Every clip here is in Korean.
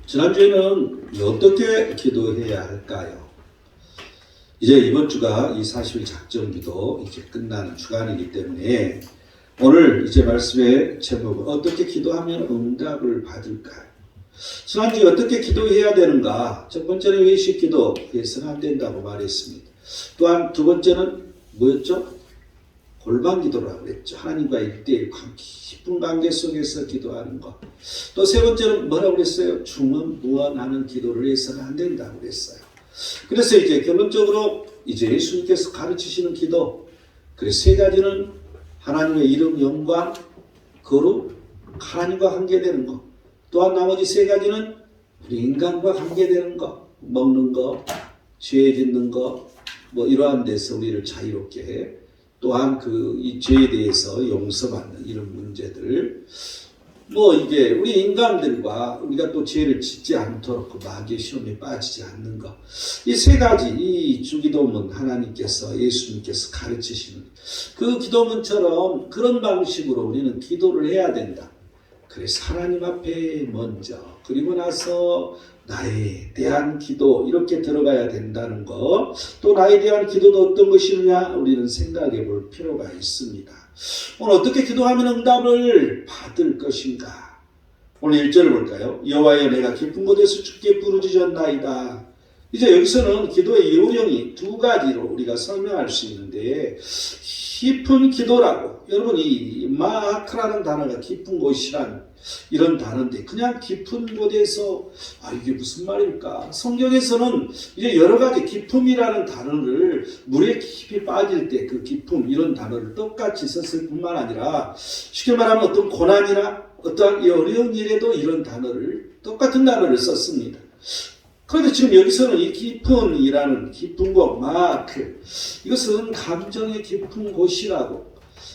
지난주에는 어떻게 기도해야 할까요? 이제 이번 주가 이 40일 작정기도 이제 끝나는 주간이기 때문에 오늘 이제 말씀의 제목은 어떻게 기도하면 응답을 받을까요? 지난주에 어떻게 기도해야 되는가? 첫 번째는 외식 기도해서는 안 된다고 말했습니다. 또한 두 번째는 뭐였죠? 골방 기도라고 그랬죠. 하나님과 일대일 깊은 관계 속에서 기도하는 것. 또 세 번째는 뭐라고 그랬어요? 중언부언하는 기도를 해서는 안 된다고 그랬어요. 그래서 이제 결론적으로 이제 예수님께서 가르치시는 기도, 그래서 세 가지는 하나님의 이름, 영광, 거룩, 하나님과 관계되는 것. 또한 나머지 세 가지는 우리 인간과 관계되는 것, 먹는 것, 죄 짓는 것, 뭐 이러한 데서 우리를 자유롭게 또한 이 죄에 대해서 용서받는 이런 문제들, 이게 우리 인간들과 우리가 또 죄를 짓지 않도록 그 마귀의 시험에 빠지지 않는 것, 이 세 가지 이 주기도문 하나님께서 예수님께서 가르치시는 그 기도문처럼 그런 방식으로 우리는 기도를 해야 된다. 그래서 하나님 앞에 먼저, 그리고 나서 나에 대한 기도, 이렇게 들어가야 된다는 것. 또 나에 대한 기도도 어떤 것이냐 우리는 생각해 볼 필요가 있습니다. 오늘 어떻게 기도하면 응답을 받을 것인가? 오늘 1절을 볼까요? 여호와여, 내가 깊은 곳에서 주께 부르짖었나이다. 이제 여기서는 기도의 요령이 두 가지로 우리가 설명할 수 있는데, 깊은 기도라고, 여러분 이 마하크라는 단어가 깊은 곳이란 이런 단어인데, 그냥 깊은 곳에서 이게 무슨 말입니까? 성경에서는 이제 여러 가지 깊음이라는 단어를 물에 깊이 빠질 때 그 깊음, 이런 단어를 똑같이 썼을 뿐만 아니라 쉽게 말하면 어떤 고난이나 어떠한 어려운 일에도 이런 단어를, 똑같은 단어를 썼습니다. 그런데 지금 여기서는 이 깊은이라는 깊은 곳, 마하크, 이것은 감정의 깊은 곳이라고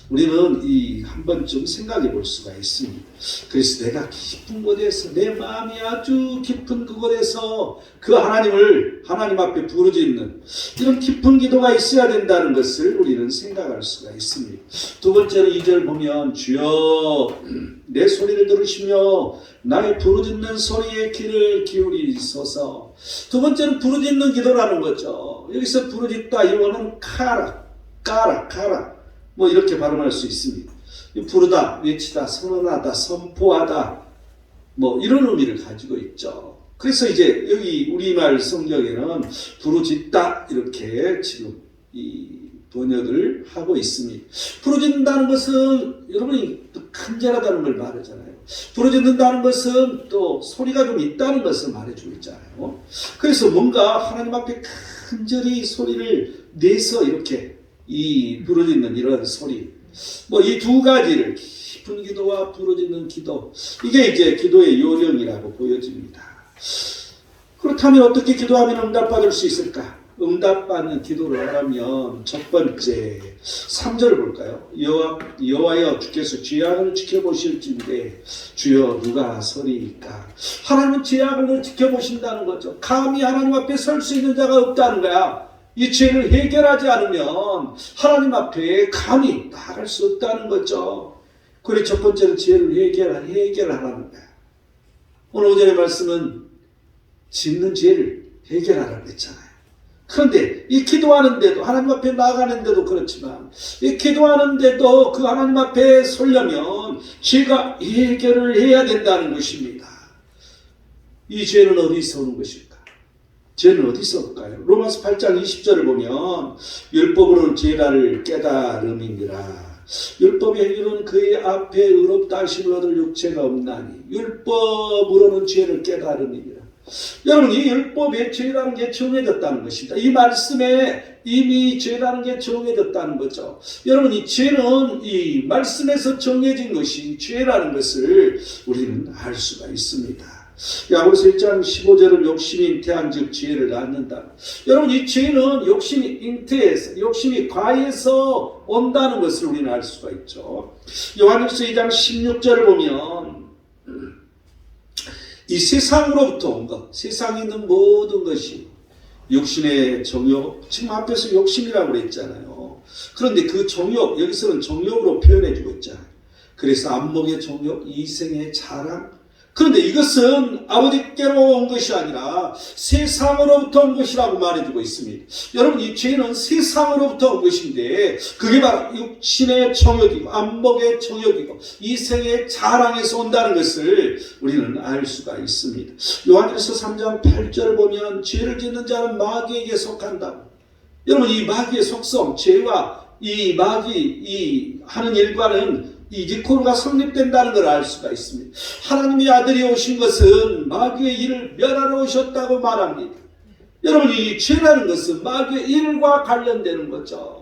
우리는 한 번쯤 생각해 볼 수가 있습니다. 그래서 내가 깊은 곳에서, 내 마음이 아주 깊은 그곳에서 그 하나님 앞에 부르짖는 이런 깊은 기도가 있어야 된다는 것을 우리는 생각할 수가 있습니다. 두 번째는 2절 보면, 주여 내 소리를 들으시며 나의 부르짖는 소리에 귀를 기울이소서. 두 번째는 부르짖는 기도라는 거죠. 여기서 부르짖다, 영어는 카라, 이렇게 발음할 수 있습니다. 부르다, 외치다, 선언하다, 선포하다, 이런 의미를 가지고 있죠. 그래서 이제 여기 우리말 성경에는 부르짖다, 이렇게 지금 이 번역을 하고 있습니다. 부르짖는다는 것은 여러분이 간절하다는 걸 말하잖아요. 부르짖는다는 것은 또 소리가 좀 있다는 것을 말해주고 있잖아요. 그래서 뭔가 하나님 앞에 간절히 소리를 내서 이렇게 부르짖는 이런 소리, 이 두 가지를, 깊은 기도와 부르짖는 기도, 이게 이제 기도의 요령이라고 보여집니다. 그렇다면 어떻게 기도하면 응답받을 수 있을까? 응답받는 기도를 하려면 첫 번째 3절을 볼까요? 여호와여, 주께서 죄악을 지켜보실진데 주여 누가 서리이까? 하나님은 죄악을 지켜보신다는 거죠. 감히 하나님 앞에 설 수 있는 자가 없다는 거야. 이 죄를 해결하지 않으면 하나님 앞에 감히 나아갈 수 없다는 거죠. 그래서 첫 번째는 죄를 해결하라는 거야. 오늘 오전의 말씀은 짓는 죄를 해결하라고 했잖아요. 그런데 이 기도하는데도, 하나님 앞에 나아가는데도 그렇지만, 이 기도하는데도 그 하나님 앞에 서려면 죄가 해결을 해야 된다는 것입니다. 이 죄는 어디서 오는 것일까? 죄는 어디서 올까요? 로마서 8장 20절을 보면, 율법으로는 죄라를 깨달음이니라. 율법의 행위로는 그의 앞에 의롭다 하심을 얻을 육체가 없나니 율법으로는 죄를 깨달음이니라. 여러분, 이 율법에 죄라는 게 정해졌다는 것입니다. 이 말씀에 이미 죄라는 게 정해졌다는 거죠. 여러분, 이 죄는 이 말씀에서 정해진 것이 죄라는 것을 우리는 알 수가 있습니다. 야고보서 1장 15절은 욕심이 잉태한 즉 죄를 낳는다. 여러분, 이 죄는 욕심이 잉태해서, 욕심이 과해서 온다는 것을 우리는 알 수가 있죠. 요한일서 2장 16절을 보면, 이 세상으로부터 온 것, 세상에 있는 모든 것이 욕심의 정욕, 지금 앞에서 욕심이라고 그랬잖아요. 그런데 그 정욕, 여기서는 정욕으로 표현해 주고 있잖아요. 그래서 안목의 정욕, 이생의 자랑, 그런데 이것은 아버지께로 온 것이 아니라 세상으로부터 온 것이라고 말해주고 있습니다. 여러분, 이 죄는 세상으로부터 온 것인데 그게 바로 육신의 정욕이고 안목의 정욕이고 이생의 자랑에서 온다는 것을 우리는 알 수가 있습니다. 요한일서 3장 8절 보면 죄를 짓는 자는 마귀에게 속한다고. 여러분, 이 마귀의 속성, 죄와 이 마귀 이 하는 일과는 이 니코르가 성립된다는 걸 알 수가 있습니다. 하나님의 아들이 오신 것은 마귀의 일을 멸하러 오셨다고 말합니다. 여러분, 이 죄라는 것은 마귀의 일과 관련되는 거죠.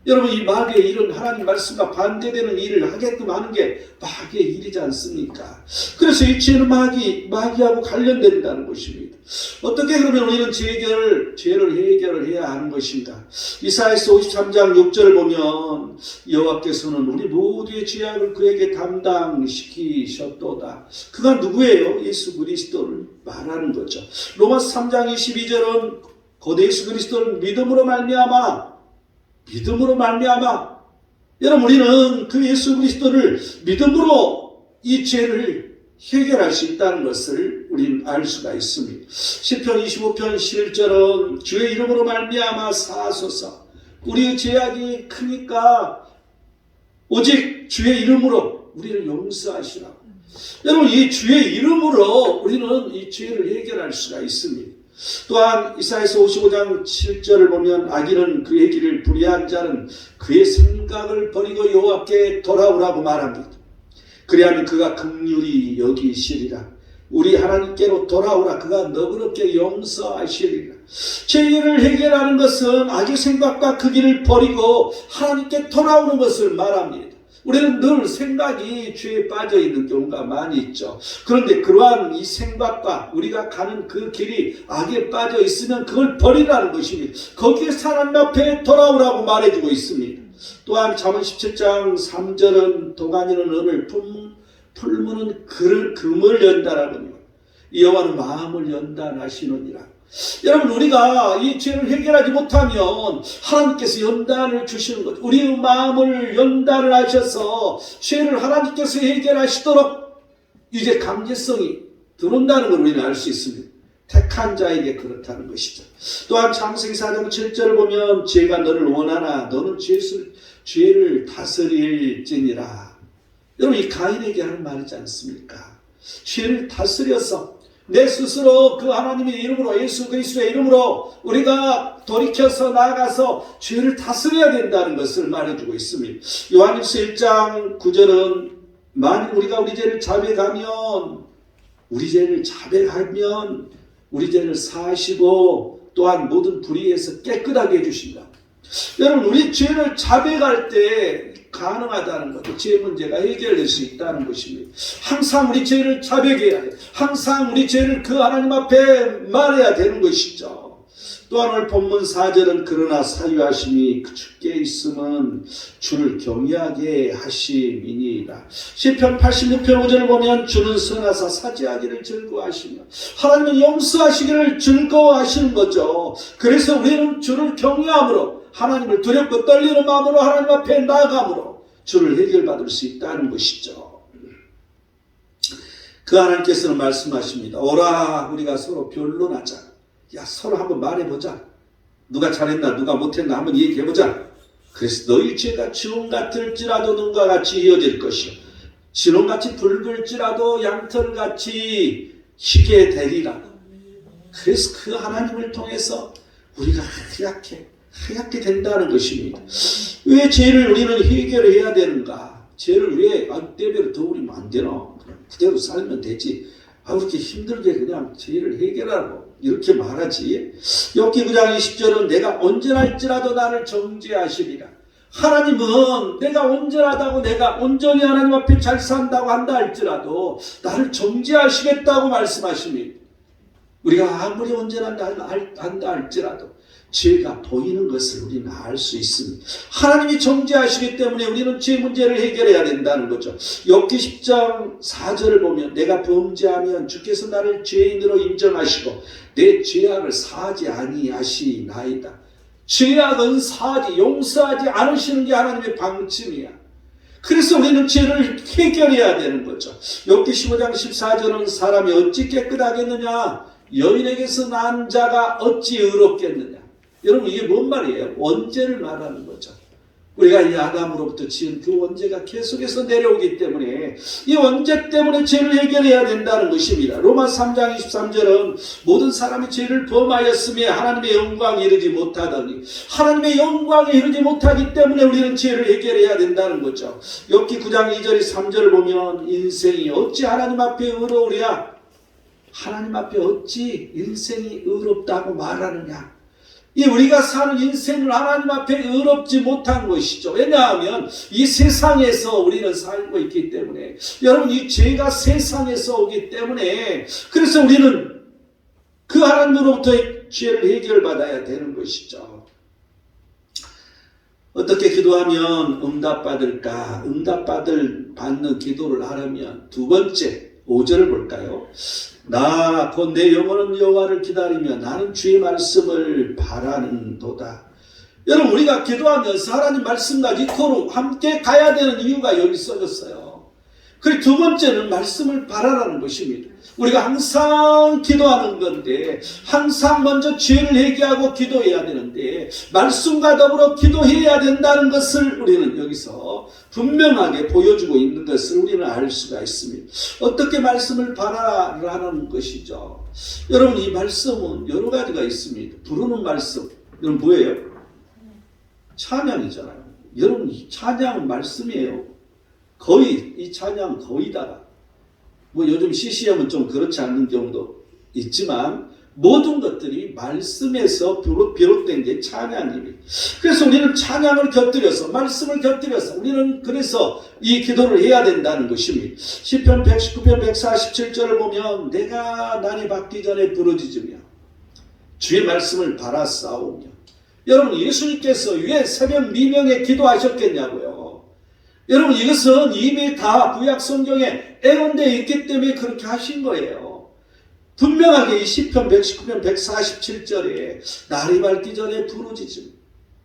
여러분, 이 마귀의 일은 하나님 말씀과 반대되는 일을 하게끔 하는 게 마귀의 일이지 않습니까? 그래서 이 죄는 마귀하고 관련된다는 것입니다. 어떻게 그러면 우리는 죄를 해결을 해야 하는 것인가? 이사야서 53장 6절을 보면 여호와께서는 우리 모두의 죄악을 그에게 담당시키셨도다. 그가 누구예요? 예수 그리스도를 말하는 거죠. 로마서 3장 22절은 곧 예수 그리스도를 믿음으로 말미암아 여러분, 우리는 그 예수 그리스도를 믿음으로 이 죄를 해결할 수 있다는 것을 우리는 알 수가 있습니다. 시편 25편 11절은 주의 이름으로 말미암아 사하소서. 우리의 죄악이 크니까 오직 주의 이름으로 우리를 용서하시라고. 여러분, 이 주의 이름으로 우리는 이 죄를 해결할 수가 있습니다. 또한 이사야서 55장 7절을 보면 악인은 그의 길을 불의한 자는 그의 생각을 버리고 여호와께 돌아오라고 말합니다. 그리하면 그가 긍휼히 여기시리라. 우리 하나님께로 돌아오라. 그가 너그럽게 용서하시리라. 죄를 해결하는 것은 악의 생각과 그 길을 버리고 하나님께 돌아오는 것을 말합니다. 우리는 늘 생각이 죄에 빠져 있는 경우가 많이 있죠. 그런데 그러한 이 생각과 우리가 가는 그 길이 악에 빠져 있으면 그걸 버리라는 것입니다. 거기에 하나님 앞에 돌아오라고 말해주고 있습니다. 또한 잠언 17장 3절은 도가니는 은을 풀무는 금을 연단하거니와 여호와는 마음을 연단하시느니라. 여러분, 우리가 이 죄를 해결하지 못하면 하나님께서 연단을 주시는 것, 우리의 마음을 연단을 하셔서 죄를 하나님께서 해결하시도록 이제 강제성이 들어온다는 걸 우리는 알 수 있습니다. 택한 자에게 그렇다는 것이죠. 또한 창세기 4장 7절을 보면 죄가 너를 원하나 너는 죄를 다스릴지니라. 여러분, 이 가인에게 하는 말이지 않습니까? 죄를 다스려서 내 스스로 그 하나님의 이름으로, 예수 그리스도의 이름으로 우리가 돌이켜서 나아가서 죄를 다스려야 된다는 것을 말해주고 있습니다. 요한일서 1장 9절은 만일 우리가 우리 죄를 자백하면 우리 죄를 사하시고 또한 모든 불의에서 깨끗하게 해주신다. 여러분, 우리 죄를 자백할 때 가능하다는 것도 죄 문제가 해결될 수 있다는 것입니다. 항상 우리 죄를 자백해야 해요. 항상 우리 죄를 그 하나님 앞에 말해야 되는 것이죠. 또한 오늘 본문 4절은 그러나 사유하심이 주께 있음은 주를 경외하게 하심이니이다. 시편 86편 5절을 보면 주는 선하사 사지하기를 즐거워하시며 하나님은 용서하시기를 즐거워하시는 거죠. 그래서 우리는 주를 경외함으로 하나님을 두렵고 떨리는 마음으로 하나님 앞에 나아감으로 주를 해결받을 수 있다는 것이죠. 그 하나님께서는 말씀하십니다. 오라, 우리가 서로 변론하자. 야, 서로 한번 말해보자. 누가 잘했나 누가 못했나 한번 얘기해보자. 그래서 너희 죄가 지금 같을지라도 눈과 같이 이어질 것이요 진홍같이 붉을지라도 양털같이 희게 되리라. 그래서 그 하나님을 통해서 우리가 하얗게 된다는 것입니다. 왜 죄를 우리는 해결해야 되는가? 죄를 왜 때별로 더 우리면 안 되나? 그대로 살면 되지. 그렇게 힘들게 그냥 죄를 해결하라고 이렇게 말하지. 욥기 9장 20절은 내가 온전할지라도 나를 정죄하시리라. 하나님은 내가 온전하다고 내가 온전히 하나님 앞에 잘 산다고 한다 할지라도 나를 정죄하시겠다고 말씀하십니다. 우리가 아무리 온전한다 한다 할지라도 죄가 보이는 것을 우리는 알 수 있습니다. 하나님이 정죄하시기 때문에 우리는 죄 문제를 해결해야 된다는 거죠. 욥기 10장 4절을 보면 내가 범죄하면 주께서 나를 죄인으로 인정하시고 내 죄악을 사하지 아니하시나이다. 죄악은 용서하지 않으시는 게 하나님의 방침이야. 그래서 우리는 죄를 해결해야 되는 거죠. 욥기 15장 14절은 사람이 어찌 깨끗하겠느냐, 여인에게서 난 자가 어찌 의롭겠느냐. 여러분 이게 뭔 말이에요? 원죄를 말하는 거죠. 우리가 이 아담으로부터 지은 그 원죄가 계속해서 내려오기 때문에 이 원죄 때문에 죄를 해결해야 된다는 것입니다. 로마 3장 23절은 모든 사람이 죄를 범하였으며 하나님의 영광에 이르지 못하더니, 하나님의 영광에 이르지 못하기 때문에 우리는 죄를 해결해야 된다는 거죠. 욥기 9장 2절 3절을 보면 인생이 어찌 하나님 앞에 의로우랴, 하나님 앞에 어찌 인생이 의롭다고 말하느냐. 이 우리가 사는 인생을 하나님 앞에 의롭지 못한 것이죠. 왜냐하면 이 세상에서 우리는 살고 있기 때문에, 여러분 이 죄가 세상에서 오기 때문에, 그래서 우리는 그 하나님으로부터의 죄를 해결받아야 되는 것이죠. 어떻게 기도하면 응답받을까? 받는 기도를 하려면 두 번째 5절을 볼까요? 나 곧 내 영혼은 여호와를 기다리며 나는 주의 말씀을 바라는도다. 여러분 우리가 기도하면서 하나님 말씀과 이토록 함께 가야 되는 이유가 여기 써졌어요. 그리고 두 번째는 말씀을 바라라는 것입니다. 우리가 항상 기도하는 건데, 항상 먼저 죄를 회개하고 기도해야 되는데, 말씀과 더불어 기도해야 된다는 것을 우리는 여기서 분명하게 보여주고 있는 것을 우리는 알 수가 있습니다. 어떻게 말씀을 바라라는 것이죠. 여러분 이 말씀은 여러 가지가 있습니다. 부르는 말씀, 이건 뭐예요? 찬양이잖아요. 여러분 이 찬양은 말씀이에요. 거의 이 찬양 거의 다가 뭐 요즘 CCM은 좀 그렇지 않는 경우도 있지만 모든 것들이 말씀에서 비롯된 게 찬양입니다. 그래서 우리는 찬양을 곁들여서, 말씀을 곁들여서 우리는 그래서 이 기도를 해야 된다는 것입니다. 시편 119편 147절을 보면 내가 날이 밝기 전에 부르짖으며 주의 말씀을 바라싸우며. 여러분 예수님께서 왜 새벽 미명에 기도하셨겠냐고요. 여러분 이것은 이미 다 구약 성경에 예언되어 있기 때문에 그렇게 하신 거예요. 분명하게 이 시편 119편 147절에 날이 밝기 전에 부르짖음,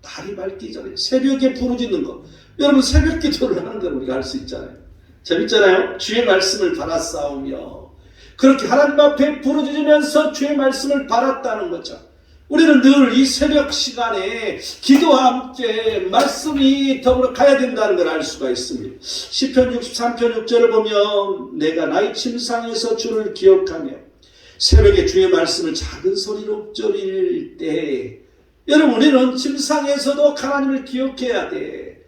날이 밝기 전에 새벽에 부르짖는 거. 여러분 새벽 기도를 하는 걸 우리가 알 수 있잖아요. 재밌잖아요. 주의 말씀을 바라싸우며 그렇게 하나님 앞에 부르짖으면서 주의 말씀을 바랐다는 거죠. 우리는 늘 이 새벽 시간에 기도와 함께 말씀이 더불어 가야 된다는 걸 알 수가 있습니다. 시편 63편 6절을 보면 내가 나의 침상에서 주를 기억하며 새벽에 주의 말씀을 작은 소리로 읊조릴 때, 여러분 우리는 침상에서도 하나님을 기억해야 돼.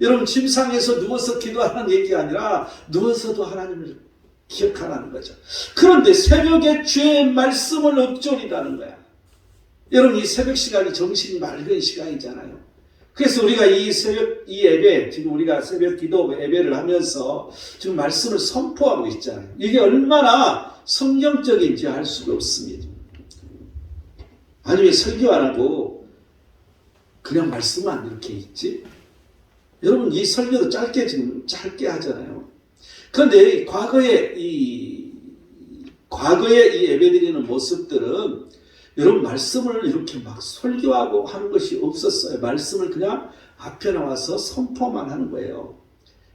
여러분 침상에서 누워서 기도하는 얘기가 아니라 누워서도 하나님을 기억하라는 거죠. 그런데 새벽에 주의 말씀을 읊조리다는 거야. 여러분 이 새벽 시간이 정신이 맑은 시간이잖아요. 그래서 우리가 이 새벽 이 예배, 지금 우리가 새벽 기도 예배를 하면서 지금 말씀을 선포하고 있잖아요. 이게 얼마나 성경적인지 알 수가 없습니다. 아니 왜 설교 안 하고 그냥 말씀만 이렇게 있지? 여러분 이 설교도 짧게 하잖아요. 그런데 과거에 이 예배 드리는 모습들은 여러분 말씀을 이렇게 막 설교하고 하는 것이 없었어요. 말씀을 그냥 앞에 나와서 선포만 하는 거예요.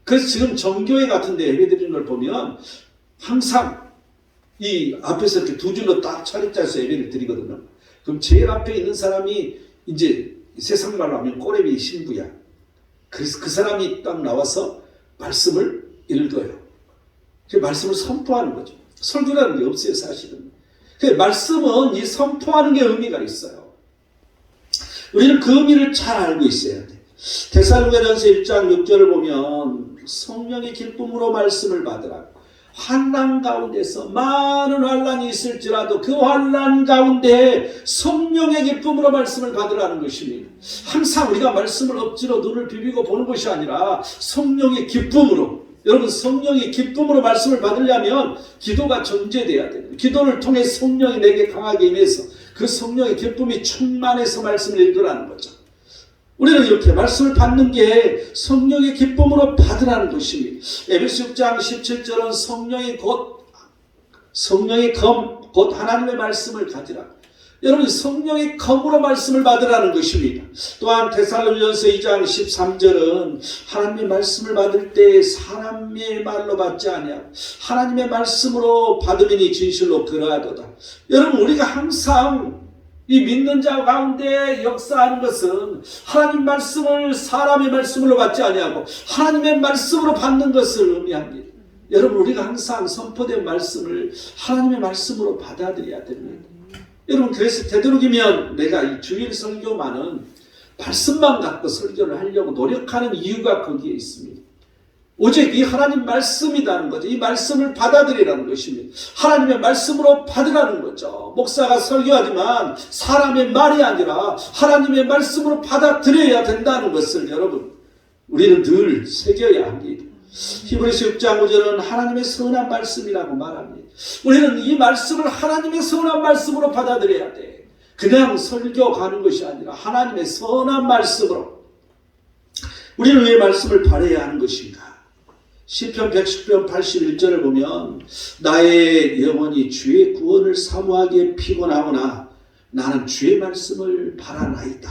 그래서 지금 정교회 같은 데 예배 드리는 걸 보면 항상 이 앞에서 이렇게 두 줄로 딱 차례 짜서 예배를 드리거든요. 그럼 제일 앞에 있는 사람이 이제 세상 말로 하면 꼬레비 신부야. 그래서 그 사람이 딱 나와서 말씀을 읽어요. 그 말씀을 선포하는 거죠. 설교라는 게 없어요, 사실은. 말씀은 이 선포하는 게 의미가 있어요. 우리는 그 의미를 잘 알고 있어야 돼. 데살로니가전서 1장 6절을 보면 성령의 기쁨으로 말씀을 받으라. 환난 가운데서 많은 환난이 있을지라도 그 환난 가운데 성령의 기쁨으로 말씀을 받으라는 것입니다. 항상 우리가 말씀을 억지로 눈을 비비고 보는 것이 아니라 성령의 기쁨으로, 여러분 성령의 기쁨으로 말씀을 받으려면 기도가 전제돼야 돼요. 기도를 통해 성령이 내게 강하게 임해서 그 성령의 기쁨이 충만해서 말씀을 읽으라는 거죠. 우리는 이렇게 말씀을 받는 게 성령의 기쁨으로 받으라는 것입니다. 에베소 6장 17절은 성령이 곧 하나님의 말씀을 가지라. 여러분 성령의 검으로 말씀을 받으라는 것입니다. 또한 데살로니가서 2장 13절은 하나님의 말씀을 받을 때 사람의 말로 받지 아니하고 하나님의 말씀으로 받으리니 진실로 그러하도다. 여러분 우리가 항상 이 믿는 자 가운데 역사하는 것은 하나님 말씀을 사람의 말씀으로 받지 아니하고 하나님의 말씀으로 받는 것을 의미합니다. 여러분 우리가 항상 선포된 말씀을 하나님의 말씀으로 받아들여야 됩니다. 여러분 그래서 되도록이면 내가 이 주일 설교만은 말씀만 갖고 설교를 하려고 노력하는 이유가 거기에 있습니다. 오직 이 하나님 말씀이라는 거죠. 이 말씀을 받아들이라는 것입니다. 하나님의 말씀으로 받으라는 거죠. 목사가 설교하지만 사람의 말이 아니라 하나님의 말씀으로 받아들여야 된다는 것을 여러분 우리는 늘 새겨야 합니다. 히브리서 6장 5절은 하나님의 선한 말씀이라고 말합니다. 우리는 이 말씀을 하나님의 선한 말씀으로 받아들여야 돼. 그냥 설교 가는 것이 아니라 하나님의 선한 말씀으로. 우리는 왜 말씀을 발해야 하는 것인가? 시편 110편 81절을 보면 나의 영혼이 주의 구원을 사모하기에 피곤하구나. 나는 주의 말씀을 바라나이다.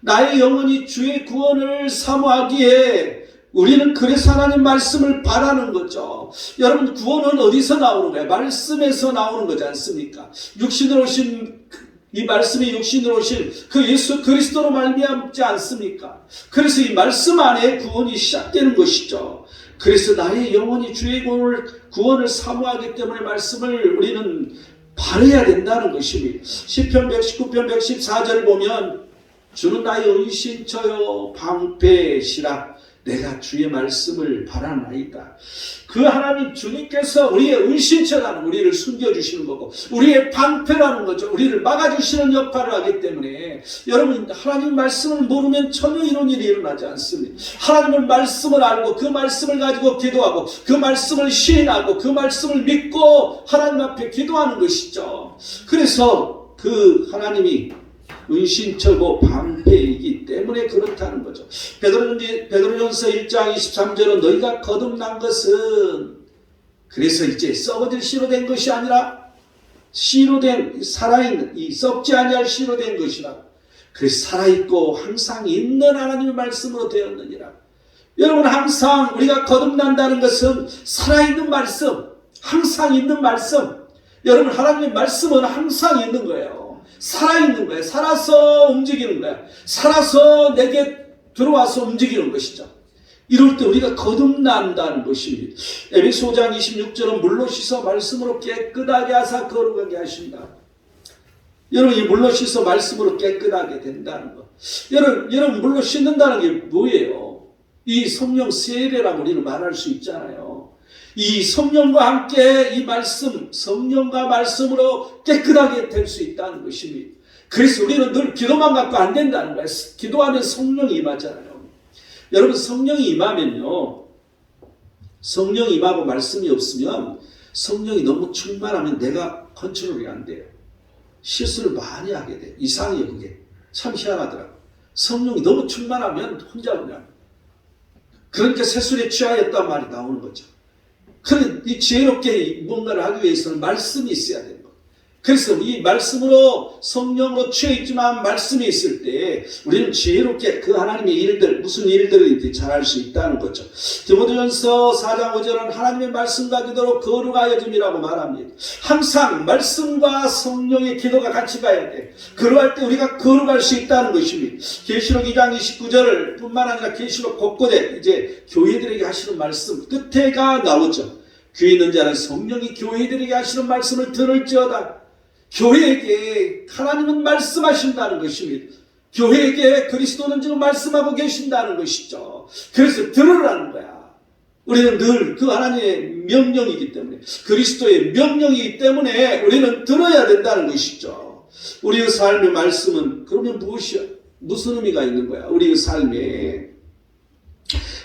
나의 영혼이 주의 구원을 사모하기에 우리는 그래서 하나님 말씀을 바라는 거죠. 여러분 구원은 어디서 나오는 거예요? 말씀에서 나오는 거지 않습니까? 육신으로 오신 이 말씀이 육신으로 오신 그 예수 그리스도로 말미암지 않습니까? 그래서 이 말씀 안에 구원이 시작되는 것이죠. 그래서 나의 영혼이 주의 구원을 사모하기 때문에 말씀을 우리는 바라야 된다는 것입니다. 시편 119편 114절을 보면 주는 나의 은신처요 방패시라 내가 주의 말씀을 바라나이다. 그 하나님 주님께서 우리의 은신처라는 우리를 숨겨주시는 거고 우리의 방패라는 거죠. 우리를 막아주시는 역할을 하기 때문에 여러분 하나님 말씀을 모르면 전혀 이런 일이 일어나지 않습니다. 하나님의 말씀을 알고 그 말씀을 가지고 기도하고 그 말씀을 시인하고 그 말씀을 믿고 하나님 앞에 기도하는 것이죠. 그래서 그 하나님이 은신처고 방패이기 때문에 그렇다는 거죠. 베드로전서 1장 23절은 너희가 거듭난 것은 그래서 이제 썩어질 씨로 된 것이 아니라 씨로 된 살아있는 이 썩지 아니할 씨로 된 것이라. 그래서 살아있고 항상 있는 하나님의 말씀으로 되었느니라. 여러분 항상 우리가 거듭난다는 것은 살아있는 말씀, 항상 있는 말씀. 여러분 하나님의 말씀은 항상 있는 거예요. 살아있는 거예요. 살아서 움직이는 거예요. 살아서 내게 들어와서 움직이는 것이죠. 이럴 때 우리가 거듭난다는 것입니다. 에베소 5장 26절은 물로 씻어 말씀으로 깨끗하게 하사 거룩하게 하신다. 여러분 이 물로 씻어 말씀으로 깨끗하게 된다는 것. 여러분 물로 씻는다는 게 뭐예요? 이 성령 세례라고 우리는 말할 수 있잖아요. 이 성령과 함께 이 말씀, 성령과 말씀으로 깨끗하게 될 수 있다는 것입니다. 그래서 우리는 늘 기도만 갖고 안 된다는 거예요. 기도하면 성령이 임하잖아요. 여러분 성령이 임하면요. 성령이 임하고 말씀이 없으면 성령이 너무 충만하면 내가 컨트롤이 안 돼요. 실수를 많이 하게 돼요. 이상해요 그게. 참 희한하더라고요. 성령이 너무 충만하면 혼자 그냥. 그러니까 새술에 취하였단 말이 나오는 거죠. 그런데 이 지혜롭게 뭔가를 하기 위해서는 말씀이 있어야 되는 거예요. 그래서 이 말씀으로 성령으로 취해있지만 말씀이 있을 때 우리는 지혜롭게 그 하나님의 일들 무슨 일들을 잘할 수 있다는 거죠. 디모데전서 4장 5절은 하나님의 말씀과 기도로 거룩하여짐이라고 말합니다. 항상 말씀과 성령의 기도가 같이 가야 돼. 그러할 때 우리가 거룩할 수 있다는 것입니다. 계시록 2장 29절 뿐만 아니라 계시록 곳곳에 이제 교회들에게 하시는 말씀 끝에가 나오죠. 귀 있는 자는 성령이 교회들에게 하시는 말씀을 들을지어다. 교회에게 하나님은 말씀하신다는 것입니다. 교회에게 그리스도는 지금 말씀하고 계신다는 것이죠. 그래서 들으라는 거야. 우리는 늘 그 하나님의 명령이기 때문에 그리스도의 명령이기 때문에 우리는 들어야 된다는 것이죠. 우리의 삶의 말씀은 그러면 무엇이야? 무슨 의미가 있는 거야? 우리의 삶에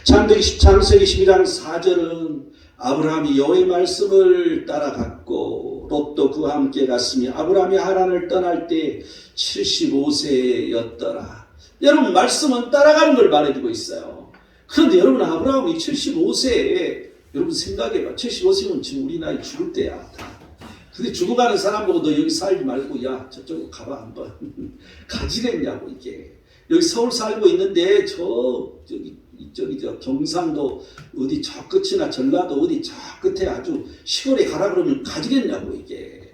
창세기 12장 4절은 아브라함이 여호와의 말씀을 따라갔고 롯도 그와 함께 갔으며 아브라함이 하란을 떠날 때 75세였더라. 여러분 말씀은 따라가는 걸 말해주고 있어요. 그런데 여러분 아브라함이 75세에 여러분 생각해봐. 75세면 지금 우리 나이 죽을 때야. 다. 근데 죽어가는 사람 보고 너 여기 살지 말고 야 저쪽으로 가봐 한번 가지랬냐고. 이게 여기 서울 살고 있는데 저기 저 경상도 어디 저 끝이나 전라도 어디 저 끝에 아주 시골에 가라 그러면 가지겠냐고. 이게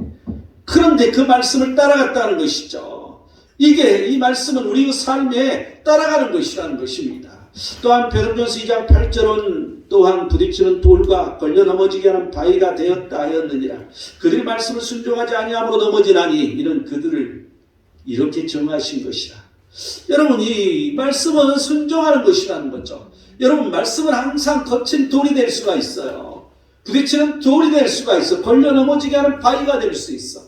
그런데 그 말씀을 따라갔다는 것이죠. 이게 이 말씀은 우리의 삶에 따라가는 것이라는 것입니다. 또한 베드로전서 2장 8절은 또한 부딪히는 돌과 걸려 넘어지게 하는 바위가 되었다 하였느니라. 그들이 말씀을 순종하지 아니함으로 넘어지나니 이는 그들을 이렇게 정하신 것이라. 여러분, 이 말씀은 순종하는 것이라는 거죠. 여러분, 말씀은 항상 거친 돌이 될 수가 있어요. 부딪히는 돌이 될 수가 있어. 걸려 넘어지게 하는 바위가 될 수 있어.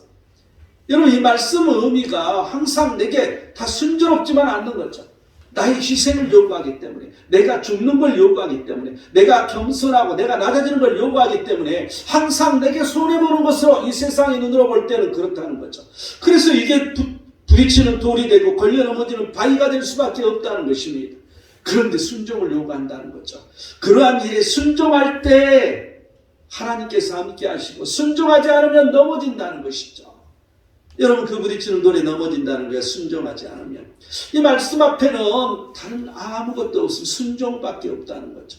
여러분, 이 말씀의 의미가 항상 내게 다 순조롭지만 않는 거죠. 나의 희생을 요구하기 때문에, 내가 죽는 걸 요구하기 때문에, 내가 겸손하고 내가 낮아지는 걸 요구하기 때문에 항상 내게 손해보는 것으로 이 세상의 눈으로 볼 때는 그렇다는 거죠. 그래서 이게 부딪히는 돌이 되고 걸려 넘어지는 바위가 될 수밖에 없다는 것입니다. 그런데 순종을 요구한다는 거죠. 그러한 일에 순종할 때 하나님께서 함께 하시고 순종하지 않으면 넘어진다는 것이죠. 여러분, 그 부딪히는 돌에 넘어진다는 거야. 순종하지 않으면. 이 말씀 앞에는 다른 아무것도 없으면 순종밖에 없다는 거죠.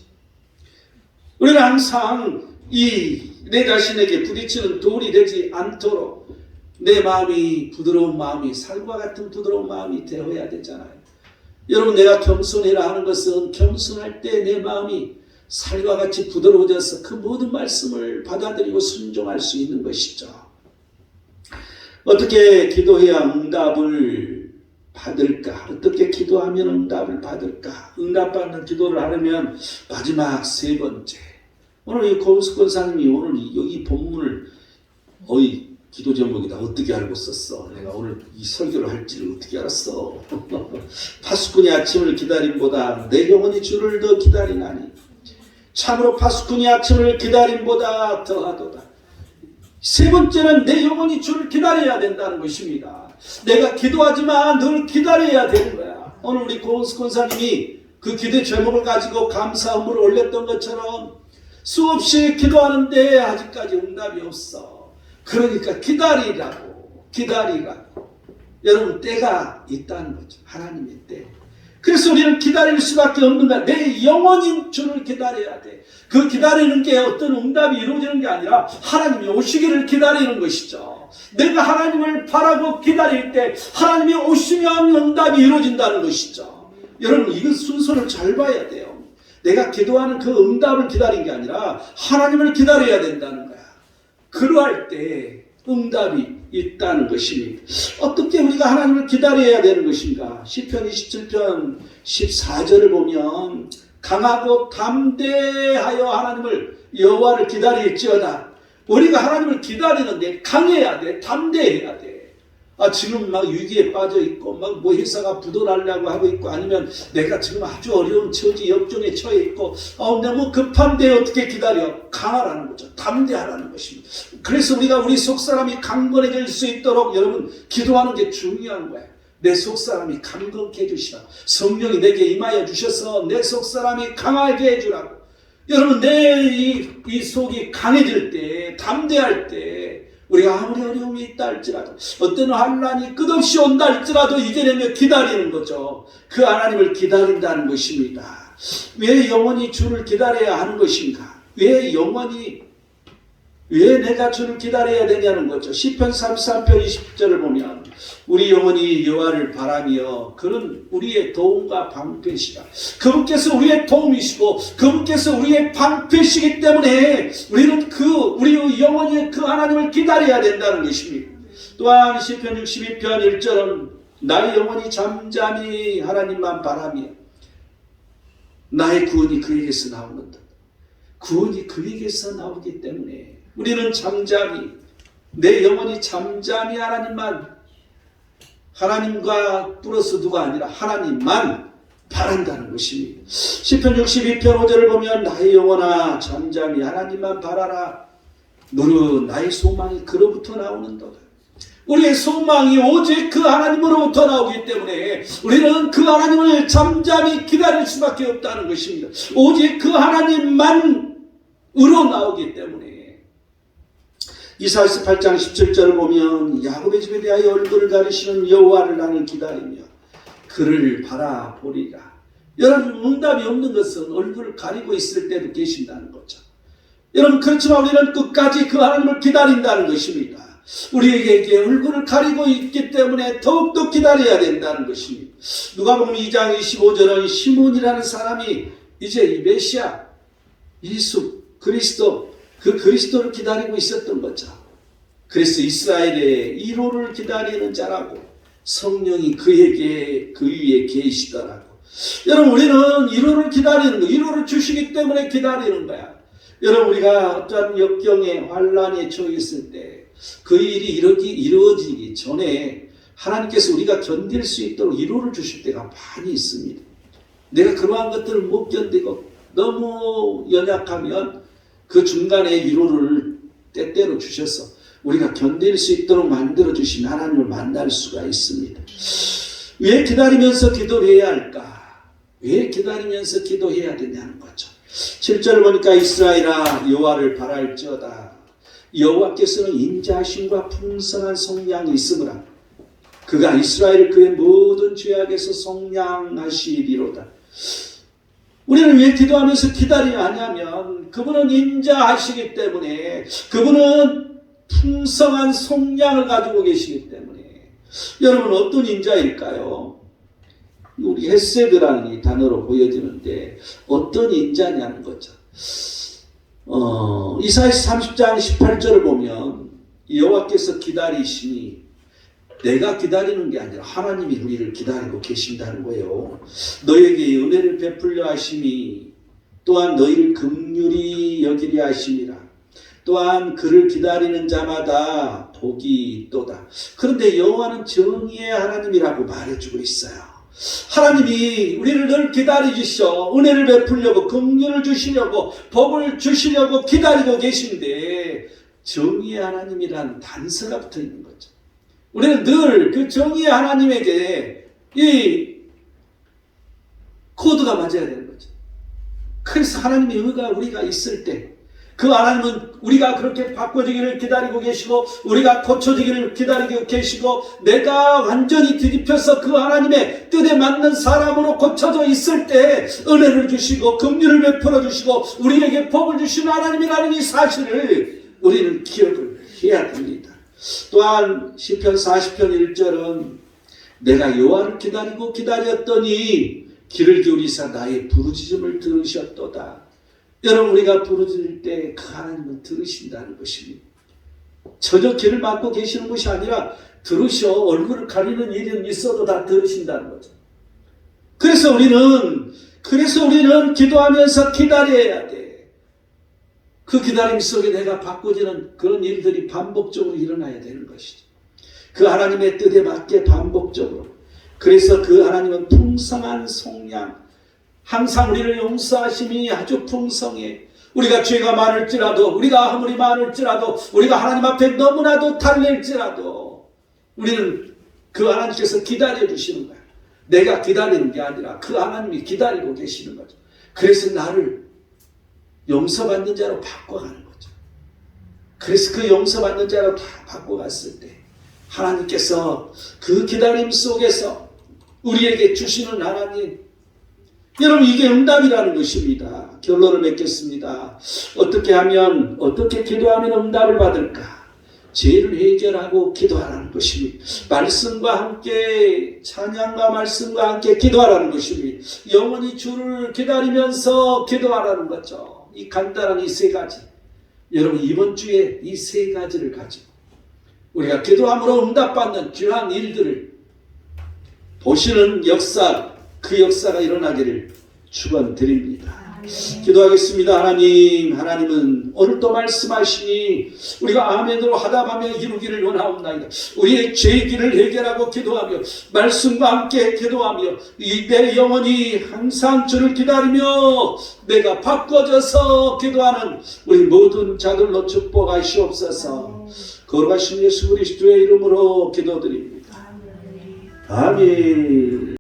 우리는 항상 내 자신에게 부딪히는 돌이 되지 않도록 내 마음이 부드러운 마음이 살과 같은 부드러운 마음이 되어야 되잖아요. 여러분, 내가 겸손해라 하는 것은 겸손할 때 내 마음이 살과 같이 부드러워져서 그 모든 말씀을 받아들이고 순종할 수 있는 것이죠. 어떻게 기도해야 응답을 받을까? 어떻게 기도하면 응답을 받을까? 응답받는 기도를 하려면 마지막 세 번째. 오늘 이 고은숙 권사님이 오늘 이 본문을 기도 제목이다. 어떻게 알고 썼어? 내가 오늘 이 설교를 할지를 어떻게 알았어? 파수꾼이 아침을 기다림보다 내 영혼이 주를 더 기다리나니 참으로 파수꾼이 아침을 기다림보다 더하도다. 세 번째는 내 영혼이 주를 기다려야 된다는 것입니다. 내가 기도하지만 늘 기다려야 되는 거야. 오늘 우리 고은숙 권사님이 그 기도 제목을 가지고 감사 헌물을 올렸던 것처럼 수없이 기도하는데 아직까지 응답이 없어. 그러니까 기다리라고. 여러분, 때가 있다는 거죠. 하나님의 때. 그래서 우리는 기다릴 수밖에 없는 거야. 내 영혼인 주를 기다려야 돼. 그 기다리는 게 어떤 응답이 이루어지는 게 아니라 하나님이 오시기를 기다리는 것이죠. 내가 하나님을 바라고 기다릴 때 하나님이 오시면 응답이 이루어진다는 것이죠. 여러분, 이거 순서를 잘 봐야 돼요. 내가 기도하는 그 응답을 기다린 게 아니라 하나님을 기다려야 된다는 거야. 그러할 때 응답이 있다는 것입니다. 어떻게 우리가 하나님을 기다려야 되는 것인가? 시편 27편 14절을 보면 강하고 담대하여 하나님을 여호와를 기다릴지어다. 우리가 하나님을 기다리는데 강해야 돼. 담대해야 돼. 지금 막 위기에 빠져 있고 막 뭐 회사가 부도나려고 하고 있고 아니면 내가 지금 아주 어려운 처지 역경에 처해 있고 너무 급한데 어떻게 기다려? 강하라는 거죠. 담대하라는 것입니다. 그래서 우리가 우리 속사람이 강건해질 수 있도록 여러분 기도하는 게 중요한 거예요. 내 속사람이 강건케 해주시라. 성령이 내게 임하여 주셔서 내 속사람이 강하게 해주라고. 여러분, 내 이 속이 강해질 때, 담대할 때 우리가 아무리 어려움이 있다 할지라도 어떤 환난이 끝없이 온다 할지라도 이겨내며 기다리는 거죠. 그 하나님을 기다린다는 것입니다. 왜 영원히 주를 기다려야 하는 것인가? 왜 내가 주를 기다려야 되냐는 거죠. 시편 33편 20절을 보면 우리 영혼이 여호와를 바라며 그는 우리의 도움과 방패시라. 그분께서 우리의 도움이시고 그분께서 우리의 방패시기 때문에 우리는 우리 영혼이 그 하나님을 기다려야 된다는 것입니다. 또한 시편 62편 1절은 나의 영혼이 잠잠히 하나님만 바라며 나의 구원이 그에게서 나오는다. 구원이 그에게서 나오기 때문에 우리는 잠잠히 내 영혼이 잠잠히 하나님과 플러스 누가 아니라 하나님만 바란다는 것입니다. 시편 62편 5절을 보면 나의 영혼아 잠잠히 하나님만 바라라. 너는 나의 소망이 그로부터 나오는도다. 우리의 소망이 오직 그 하나님으로부터 나오기 때문에 우리는 그 하나님을 잠잠히 기다릴 수밖에 없다는 것입니다. 오직 그 하나님만 으로 나오기 때문에 이사야서 8장 17절을 보면 야곱의 집에 대하여 얼굴을 가리시는 여호와를 나는 기다리며 그를 바라보리라. 여러분, 응답이 없는 것은 얼굴을 가리고 있을 때도 계신다는 거죠. 여러분, 그렇지만 우리는 끝까지 그 하나님을 기다린다는 것입니다. 우리에게 얼굴을 가리고 있기 때문에 더욱더 기다려야 된다는 것입니다. 누가복음 2장 25절은 시몬이라는 사람이 이제 이 메시아 예수 그리스도, 그 그리스도를 기다리고 있었던 거죠. 그래서 이스라엘의 1호를 기다리는 자라고 성령이 그에게 그 위에 계시더라고. 여러분, 우리는 1호를 기다리는 거, 1호를 주시기 때문에 기다리는 거야. 여러분, 우리가 어떤 역경에 환란에 처했을 때 그 일이 이루어지기 전에 하나님께서 우리가 견딜 수 있도록 1호를 주실 때가 많이 있습니다. 내가 그러한 것들을 못 견디고 너무 연약하면 그 중간에 1호를 때때로 주셔서 우리가 견딜 수 있도록 만들어주신 하나님을 만날 수가 있습니다. 왜 기다리면서 기도를 해야 할까? 왜 기다리면서 기도해야 되냐는 거죠. 7절을 보니까 이스라엘아 여호와를 바랄지어다. 여호와께서는 인자하심과 풍성한 속량이 있으므라. 그가 이스라엘을 그의 모든 죄악에서 속량하시리로다. 우리는 왜 기도하면서 기다려야 하냐면 그분은 인자하시기 때문에, 그분은 풍성한 속량을 가지고 계시기 때문에. 여러분, 어떤 인자일까요? 우리 헤세드라는 이 단어로 보여지는데 어떤 인자냐는 거죠. 이사야서 30장 18절을 보면 여호와께서 기다리시니, 내가 기다리는 게 아니라 하나님이 우리를 기다리고 계신다는 거예요. 너에게 은혜를 베풀려 하심이, 또한 너희를 긍휼히 여기려 하심이라. 또한 그를 기다리는 자마다 복이 있도다. 그런데 여호와는 정의의 하나님이라고 말해주고 있어요. 하나님이 우리를 늘 기다리시오. 은혜를 베풀려고, 긍휼을 주시려고, 복을 주시려고 기다리고 계신데 정의의 하나님이라는 단서가 붙어 있는 거죠. 우리는 늘 그 정의의 하나님에게 이 코드가 맞아야 되는 거죠. 그래서 하나님의 의가 우리가 있을 때 그 하나님은 우리가 그렇게 바꿔지기를 기다리고 계시고, 우리가 고쳐지기를 기다리고 계시고, 내가 완전히 뒤집혀서 그 하나님의 뜻에 맞는 사람으로 고쳐져 있을 때 은혜를 주시고 긍휼을 베풀어 주시고 우리에게 복을 주시는 하나님이라는 이 사실을 우리는 기억을 해야 됩니다. 또한 시편 40편 1절은 내가 여호와를 기다리고 기다렸더니 귀를 기울이사 나의 부르짖음을 들으셨도다. 여러분, 우리가 부르짖을 때 그 하나님은 들으신다는 것입니다. 저저 귀를 막고 계시는 것이 아니라 들으셔. 얼굴을 가리는 일은 있어도 다 들으신다는 거죠. 그래서 우리는 기도하면서 기다려야 돼. 그 기다림 속에 내가 바꿔지는 그런 일들이 반복적으로 일어나야 되는 것이죠. 그 하나님의 뜻에 맞게 반복적으로. 그래서 그 하나님은 풍성한 속량, 항상 우리를 용서하심이 아주 풍성해. 우리가 죄가 많을지라도, 우리가 아무리 많을지라도, 우리가 하나님 앞에 너무나도 달랠지라도 우리는 그 하나님께서 기다려주시는 거야. 내가 기다리는 게 아니라 그 하나님이 기다리고 계시는 거죠. 그래서 나를 용서받는 자로 바꿔가는 거죠. 그래서 그 용서받는 자로 다 바꿔갔을 때 하나님께서 그 기다림 속에서 우리에게 주시는 하나님, 여러분, 이게 응답이라는 것입니다. 결론을 맺겠습니다. 어떻게 기도하면 응답을 받을까? 죄를 해결하고 기도하라는 것입니다. 말씀과 함께, 찬양과 말씀과 함께 기도하라는 것입니다. 영원히 주를 기다리면서 기도하라는 거죠. 이 간단한 이 세 가지. 여러분, 이번 주에 이 세 가지를 가지고 우리가 기도함으로 응답받는 귀한 일들을 보시는 역사, 그 역사가 일어나기를 축원드립니다. 기도하겠습니다. 하나님은 오늘 또 말씀하시니 우리가 아멘으로 하답하며 이루기를 원하옵나이다. 우리의 죄기를 해결하고 기도하며 말씀과 함께 기도하며 내 영혼이 항상 주를 기다리며 내가 바꿔져서 기도하는 우리 모든 자들로 축복하시옵소서. 거룩하신 예수 그리스도의 이름으로 기도드립니다. 아멘.